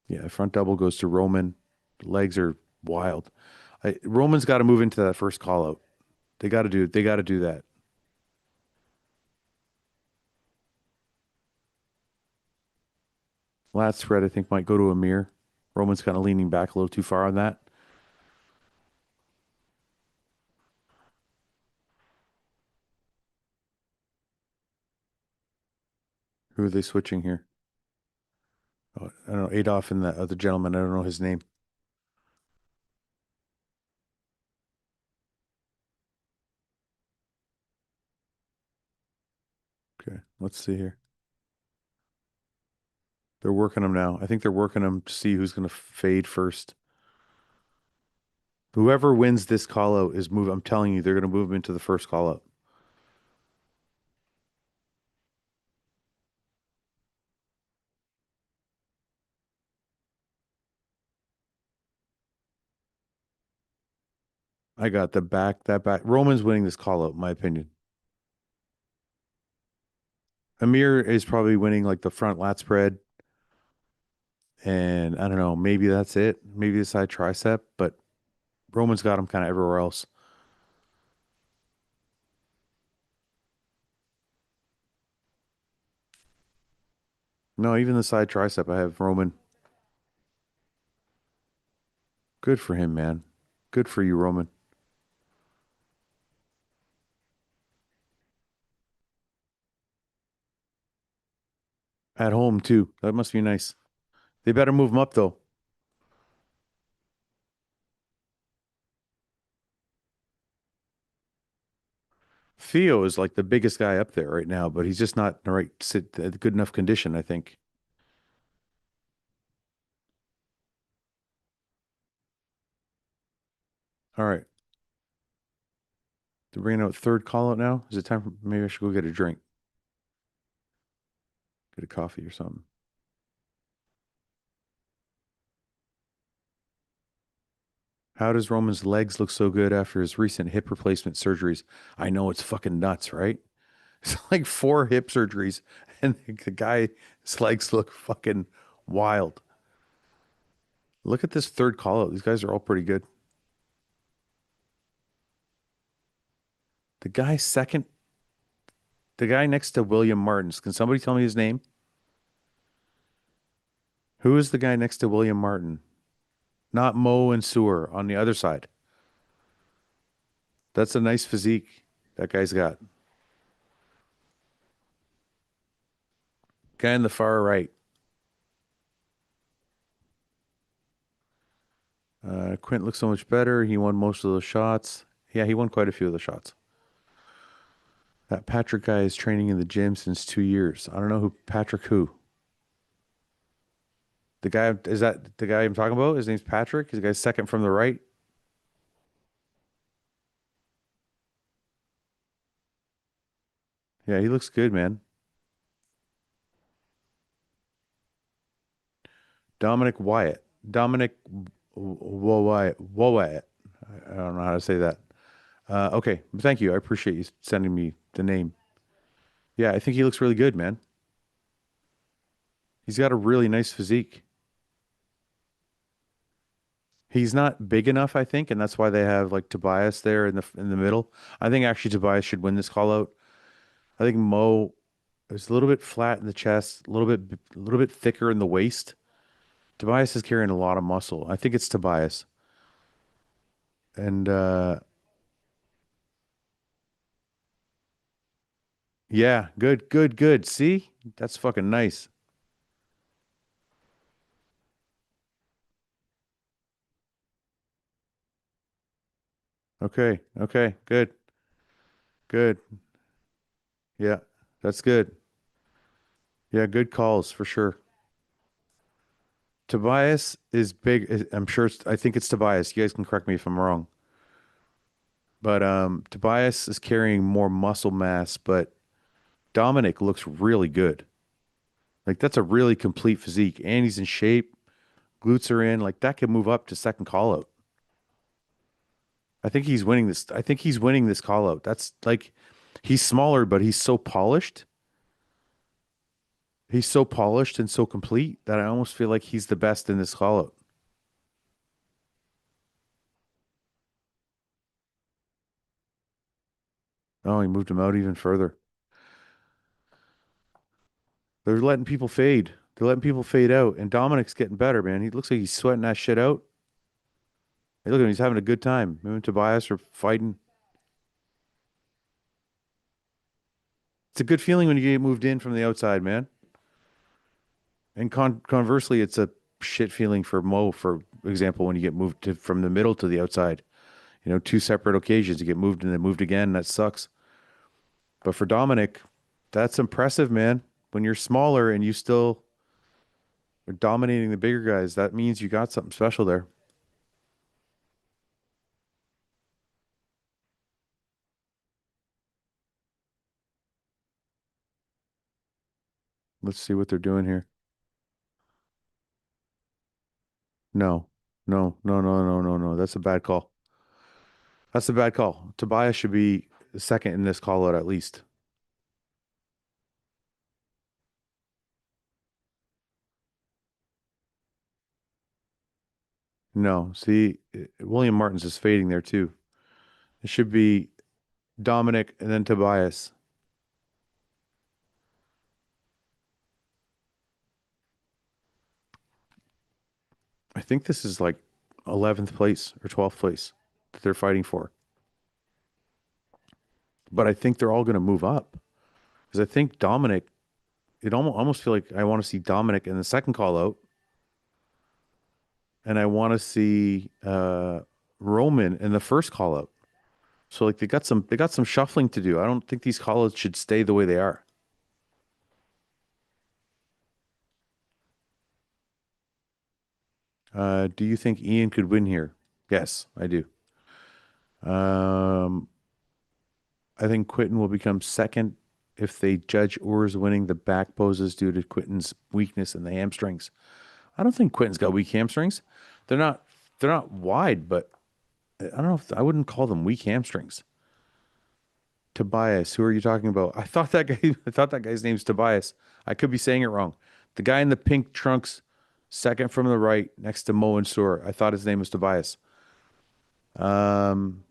Yeah, front double goes to Roman. The legs are wild. Roman's got to move into that first call out. They got to do that. Lat spread I think might go to Amir. Roman's kind of leaning back a little too far on that. Who are they switching here? Oh, I don't know. Adolf and the other gentleman. I don't know his name. Okay, let's see here. They're working them now. I think they're working them to see who's going to fade first. Whoever wins this call out is move. I'm telling you, they're going to move him into the first call out. I got that back. Roman's winning this call out, in my opinion. Amir is probably winning like the front lat spread, and I don't know, maybe that's it. Maybe the side tricep, but Roman's got him kind of everywhere else. No, even the side tricep, I have Roman. Good for him, man. Good for you, Roman. At home too. That must be nice. They better move him up though. Theo is like the biggest guy up there right now, but he's just not in the right good enough condition, I think. All right. They're bringing out third call out now. Is it time for maybe I should go get a drink, get a coffee or something? How does Roman's legs look so good after his recent hip replacement surgeries? I know it's fucking nuts, right? It's like four hip surgeries, and the guy's legs look fucking wild. Look at this third call out. These guys are all pretty good. The guy second, the guy next to William Martins. Can somebody tell me his name? Who is the guy next to William Martin? Not Mo and Sewer on the other side. That's a nice physique that guy's got. Guy in the far right. Quint looks so much better. He won most of those shots. Yeah, he won quite a few of the shots. That Patrick guy is training in the gym since 2 years. I don't know who Patrick who. The guy is that the guy I'm talking about? His name's Patrick. He's the guy's second from the right. Yeah, he looks good, man. Dominic Wyatt. Dominic Wyatt. Wyatt. I don't know how to say that. Okay, thank you. I appreciate you sending me the name. Yeah, I think he looks really good, man. He's got a really nice physique. He's not big enough, I think, and that's why they have like Tobias there in the middle. I think actually Tobias should win this call out. I think Mo is a little bit flat in the chest, a little bit thicker in the waist. Tobias is carrying a lot of muscle. I think it's Tobias. And yeah, good, good, good. See? That's fucking nice. Okay, okay, good, good. Yeah, that's good. Yeah, good calls for sure. Tobias is big. I'm sure I think it's Tobias. You guys can correct me if I'm wrong. But Tobias is carrying more muscle mass, but Dominic looks really good. Like that's a really complete physique. And he's in shape. Glutes are in. Like that could move up to second call out. I think he's winning this. I think he's winning this call out. That's like he's smaller, but he's so polished. He's so polished and so complete that I almost feel like he's the best in this call out. Oh, he moved him out even further. They're letting people fade. They're letting people fade out. And Dominic's getting better, man. He looks like he's sweating that shit out. Hey, look at him. He's having a good time. Him and Tobias are fighting. It's a good feeling when you get moved in from the outside, man. And conversely, it's a shit feeling for Mo, for example, when you get moved from the middle to the outside. You know, two separate occasions. You get moved and then moved again. That sucks. But for Dominic, that's impressive, man. When you're smaller and you still are dominating the bigger guys, that means you got something special there. Let's see what they're doing here. No, no, no, no, no, no, no. That's a bad call. That's a bad call. Tobias should be second in this call out at least. No, see, William Martins is fading there too. It should be Dominic and then Tobias. I think this is like 11th place or 12th place that they're fighting for. But I think they're all going to move up because I think Dominic, it almost feel like I want to see Dominic in the second call out and I want to see Roman in the first call out. So like they got some shuffling to do. I don't think these call outs should stay the way they are. Do you think Ian could win here? Yes, I do. Um, I think Quinton will become second if they judge Orr's winning the back poses due to Quinton's weakness in the hamstrings. I don't think Quinton's got weak hamstrings. They're not they're not wide, but I don't know if I wouldn't call them weak hamstrings. Tobias, who are you talking about? I thought that guy's name's Tobias. I could be saying it wrong. The guy in the pink trunks, second from the right, next to Mo and Soar. I thought his name was Tobias. Um,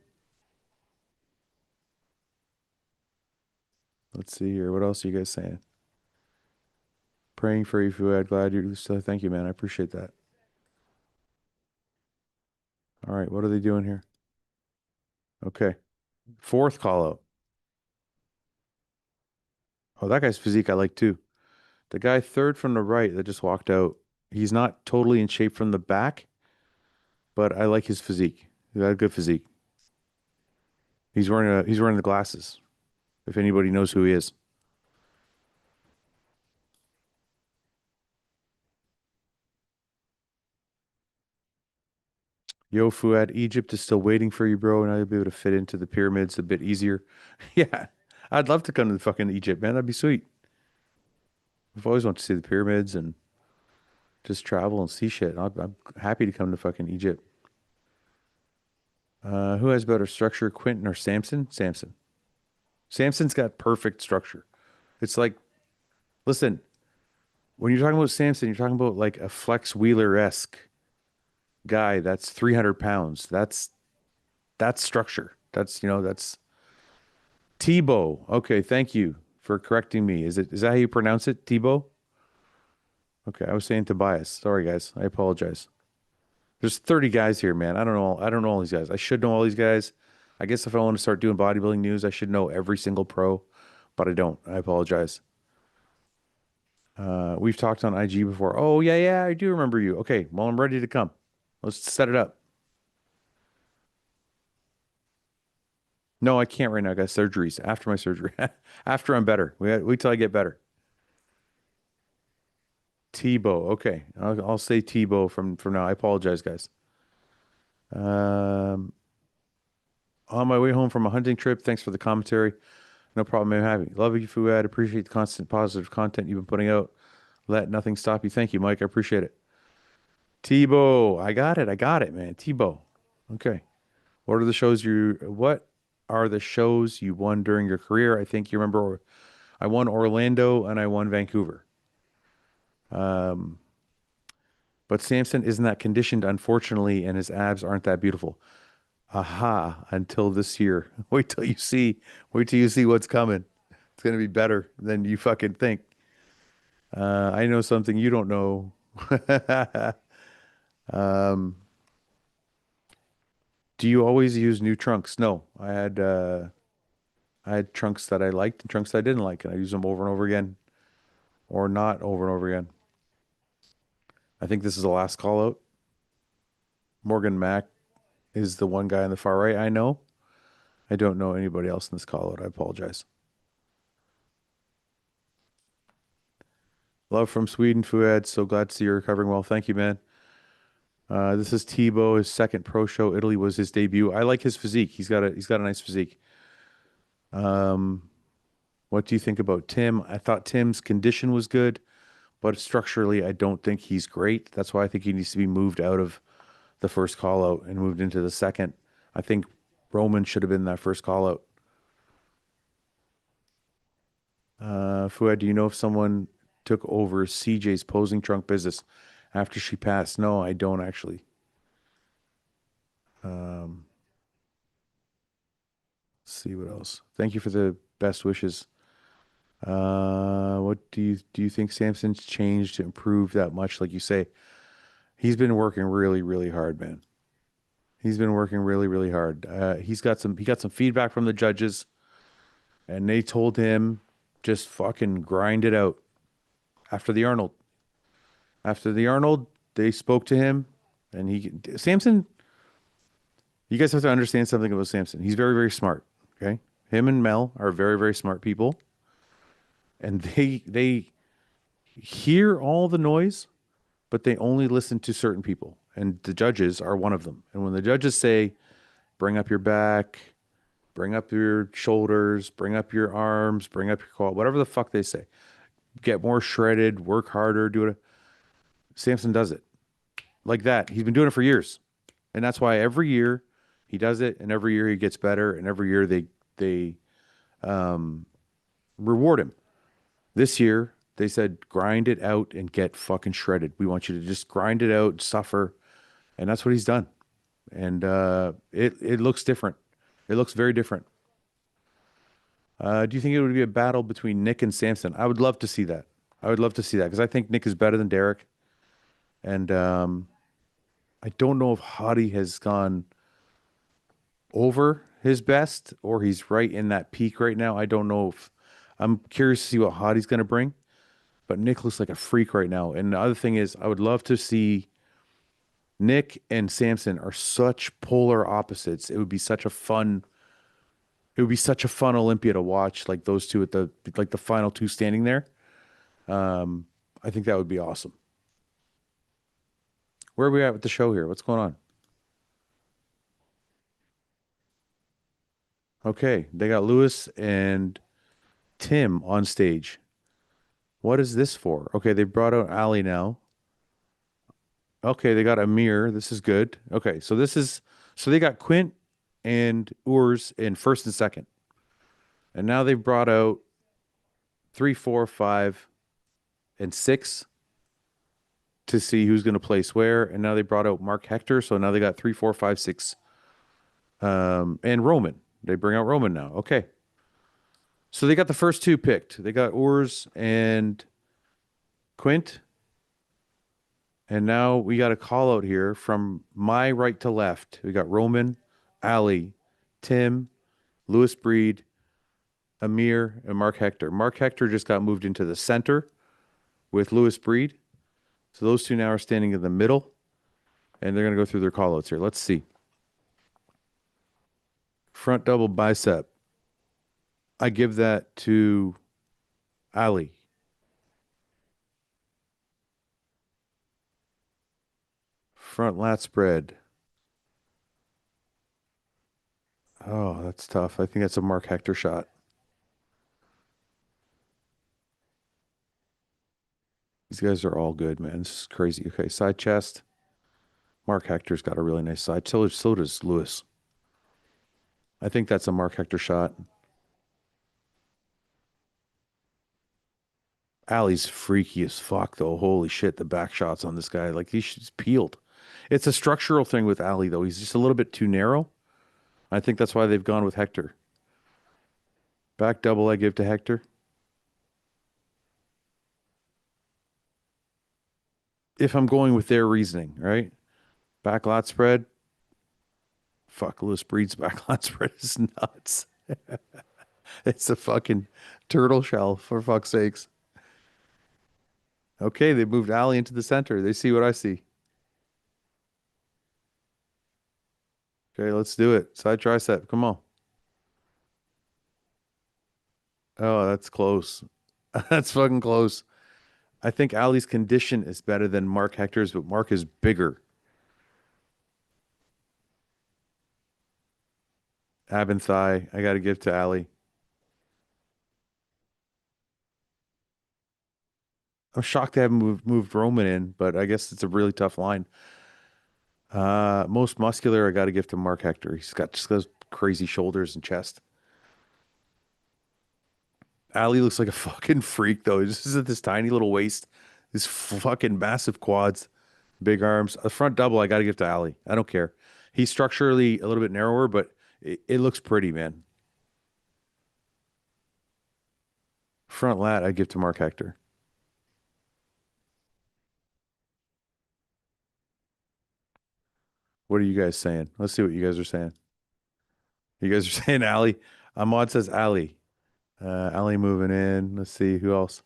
let's see here. What else are you guys saying? Praying for you, Fuad. Glad you're so thank you, man. I appreciate that. All right, what are they doing here? Okay. Fourth call out. Oh, that guy's physique I like too. The guy third from the right that just walked out, he's not totally in shape from the back, but I like his physique. He got a good physique. He's wearing the glasses. If anybody knows who he is. Yo, Fuad, Egypt is still waiting for you, bro. Now you'll be able to fit into the pyramids a bit easier. Yeah, I'd love to come to fucking Egypt, man. That'd be sweet. I've always wanted to see the pyramids and just travel and see shit. I'm happy to come to fucking Egypt. Who has better structure, Quentin or Samson? Samson. Samson's got perfect structure. It's like, listen, when you're talking about Samson, you're talking about like a Flex Wheeler-esque guy that's 300 pounds. That's structure. That's Tebow. Okay, thank you for correcting me. Is that how you pronounce it? Tebow? Okay, I was saying Tobias. Sorry, guys. I apologize. There's 30 guys here, man. I don't know all these guys. I should know all these guys. I guess if I want to start doing bodybuilding news, I should know every single pro, but I don't. I apologize. We've talked on IG before. Oh, yeah, yeah, I do remember you. Okay, well, I'm ready to come. Let's set it up. No, I can't right now, guys. Surgeries after my surgery. After I'm better. Wait till I get better. Tebow. Okay. I'll say Tebow from now. I apologize, guys. Um, on my way home from a hunting trip, thanks for the commentary. No problem in having. Love you, Fuad. Appreciate the constant positive content you've been putting out. Let nothing stop you. Thank you, Mike. I appreciate it. Tebow. I got it. I got it, man. Tebow. Okay. What are the shows you won during your career? I think you remember I won Orlando and I won Vancouver. Um, but Samson isn't that conditioned, unfortunately, and his abs aren't that beautiful. Aha, until this year. Wait till you see what's coming. It's gonna be better than you fucking think. I know something you don't know. Um, do you always use new trunks? No, I had trunks that I liked and trunks that I didn't like, and I use them over and over again, or not over and over again. I think this is the last call out. Morgan Mack is the one guy on the far right I know. I don't know anybody else in this call out. I apologize. Love from Sweden, Fuad. So glad to see you're recovering well. Thank you, man. This is Tebow, his second pro show. Italy was his debut. I like his physique. He's got a nice physique. Um, what do you think about Tim? I thought Tim's condition was good, but structurally, I don't think he's great. That's why I think he needs to be moved out of the first call out and moved into the second. I think Roman should have been that first call out. Fuad, do you know if someone took over CJ's posing trunk business after she passed? No, I don't actually. Um, let's see what else. Thank you for the best wishes. What do you think Samson's changed to improve that much? Like you say, he's been working really, really hard, man. He's been working really, really hard. He got some feedback from the judges, and they told him just fucking grind it out. After the Arnold, after the Arnold, they spoke to him, and Samson. You guys have to understand something about Samson. He's very, very smart. Okay, him and Mel are very, very smart people, and they hear all the noise, but they only listen to certain people, and the judges are one of them. And when the judges say, "Bring up your back," bring up your shoulders, bring up your arms, bring up your core, whatever the fuck they say. Get more shredded, work harder, do it. Samson does it like that. He's been doing it for years. And that's why every year he does it, and every year he gets better, and every year they um, reward him. This year they said grind it out and get fucking shredded. We want you to just grind it out, suffer, and that's what he's done. And it looks different. It looks very different. Do you think it would be a battle between Nick and Samson? I would love to see that. I would love to see that because I think Nick is better than Derek, and I don't know if Hottie has gone over his best or he's right in that peak right now. I don't know if I'm curious to see what Hottie's going to bring, but Nick looks like a freak right now. And the other thing is, I would love to see Nick and Samson are such polar opposites. It would be such a fun Olympia to watch, like those two at the final two standing there. Um, I think that would be awesome. Where are we at with the show here? What's going on? Okay, they got Lewis and Tim on stage. What is this for? Okay, they brought out Ali now. Okay, they got Amir. This is good. Okay, so they got Quint and Urs in first and second. And now they've brought out three, four, five, and six to see who's going to place where. And now they brought out Mark Hector. So now they got three, four, five, six, and Roman. They bring out Roman now. Okay. So they got the first two picked. They got Urs and Quint. And now we got a call out here from my right to left. We got Roman, Ali, Tim, Lewis Breed, Amir, and Mark Hector. Mark Hector just got moved into the center with Lewis Breed. So those two now are standing in the middle, and they're going to go through their call outs here. Let's see. Front double bicep. I give that to Ali. Front lat spread. Oh, that's tough. I think that's a Mark Hector shot. These guys are all good, man. This is crazy. Okay, side chest. Mark Hector's got a really nice side. So does Lewis. I think that's a Mark Hector shot. Ali's freaky as fuck, though. Holy shit, the back shots on this guy. Like, he's peeled. It's a structural thing with Ali, though. He's just a little bit too narrow. I think that's why they've gone with Hector. Back double I give to Hector. If I'm going with their reasoning, right? Back lat spread. Fuck, Lewis Breed's back lat spread is nuts. It's a fucking turtle shell, for fuck's sakes. Okay, they moved Ali into the center. They see what I see. Okay, let's do it. Side tricep. Come on. Oh, that's close. That's fucking close. I think Ali's condition is better than Mark Hector's, but Mark is bigger. Ab and thigh. I got to give to Ali. I'm shocked they haven't moved Roman in, but I guess it's a really tough line. Most muscular, I got to give to Mark Hector. He's got just those crazy shoulders and chest. Ali looks like a fucking freak though. He's just at this tiny little waist, his fucking massive quads, big arms. A front double, I got to give to Ali. I don't care. He's structurally a little bit narrower, but it looks pretty, man. Front lat, I give to Mark Hector. What are you guys saying? Let's see what you guys are saying. You guys are saying Ali. Ahmad says Ali. Ali moving in. Let's see who else.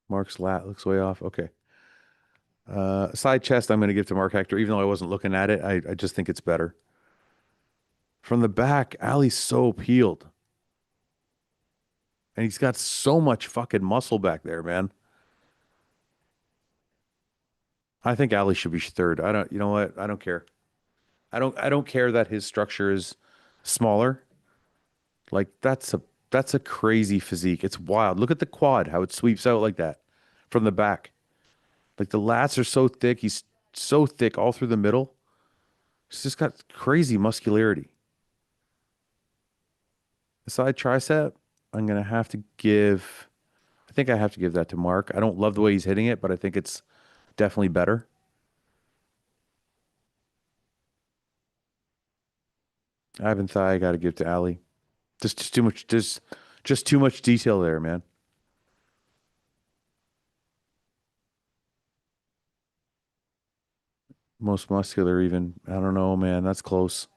Mark's lat looks way off. Okay. Side chest, I'm going to give to Mark Hector, even though I wasn't looking at it. I just think it's better. From the back, Ali's so peeled. And he's got so much fucking muscle back there, man. I think Ali should be third. I don't, you know what? I don't care. I don't care that his structure is smaller. Like that's a crazy physique. It's wild. Look at the quad, how it sweeps out like that from the back. Like the lats are so thick. He's so thick all through the middle. He's just got crazy muscularity. The side tricep, I'm gonna have to give. I think I have to give that to Mark. I don't love the way he's hitting it, but I think it's definitely better. Ivan thigh, I got to give to Ali. Just too much. Just too much detail there, man. Most muscular, even. I don't know, man. That's close.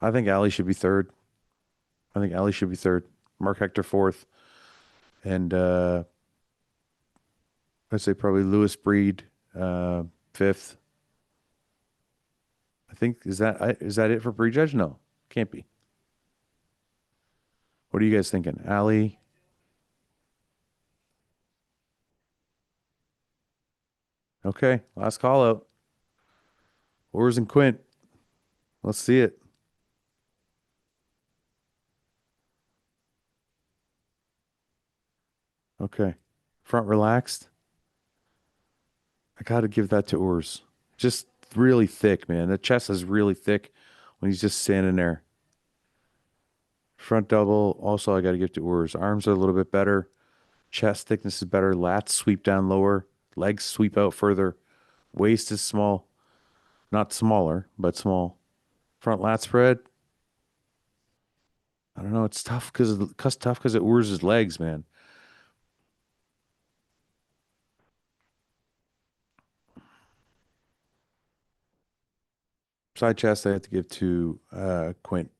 I think Ali should be third. I think Ali should be third. Mark Hector fourth. And I'd say probably Lewis Breed, fifth. I think is that it for prejudge? No, can't be. What are you guys thinking? Allie? Okay, last call out. Ors and Quint. Let's see it. Okay. Front relaxed. I got to give that to Ors. Just really thick, man. The chest is really thick when he's just standing there. Front double. Also, I got to give to Urs. Arms are a little bit better. Chest thickness is better. Lats sweep down lower. Legs sweep out further. Waist is small. Not smaller, but small. Front lat spread. I don't know. It's tough because it Urs' legs, man. Side chest, I have to give to Quint.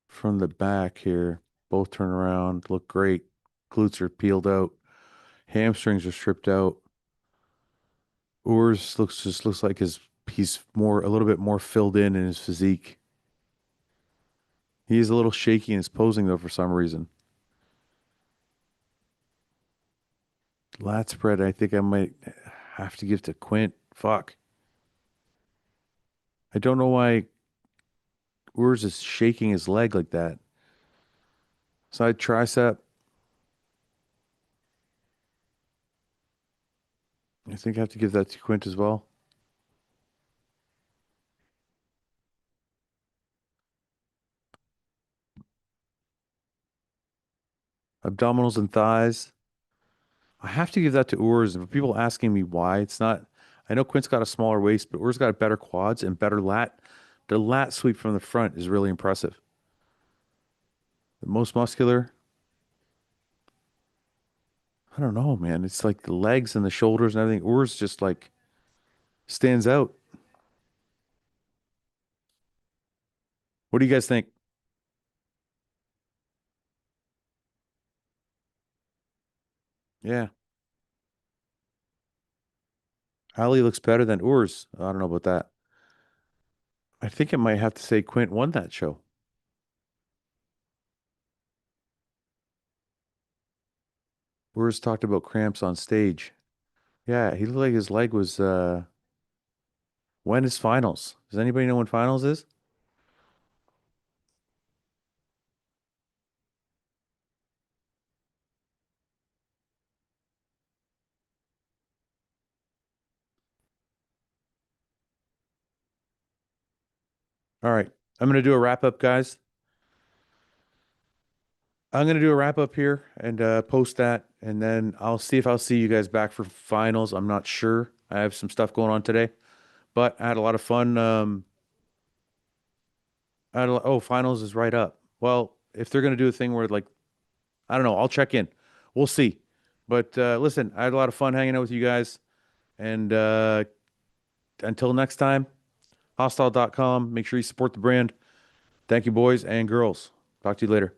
From the back here, both turn around, look great. Glutes are peeled out. Hamstrings are stripped out. Urs looks like he's more a little bit more filled in his physique. He is a little shaky in his posing though for some reason. Lat spread, I think I might have to give to Quint. Fuck. I don't know why Urs is shaking his leg like that. Side tricep, I think I have to give that to Quint as well. Abdominals and thighs. I have to give that to Urs. And for people asking me why, it's not. I know Quint's got a smaller waist, but Urs got better quads and better lat. The lat sweep from the front is really impressive. The most muscular, I don't know, man. It's like the legs and the shoulders and everything. Urs just like stands out. What do you guys think? Yeah, Ali looks better than Urs. I don't know about that. I think it might have to say Quint won that show. Urs talked about cramps on stage. Yeah, he looked like his leg was when is finals? Does anybody know when finals is? All right. I'm gonna do a wrap up, guys. I'm gonna do a wrap up here and post that, and then I'll see if I'll see you guys back for finals. I'm not sure. I have some stuff going on today, but I had a lot of fun. Oh, finals is right up. Well, if they're gonna do a thing where like I don't know, I'll check in. We'll see. But listen, I had a lot of fun hanging out with you guys, and until next time, hostile.com. Make sure you support the brand. Thank you, boys and girls. Talk to you later.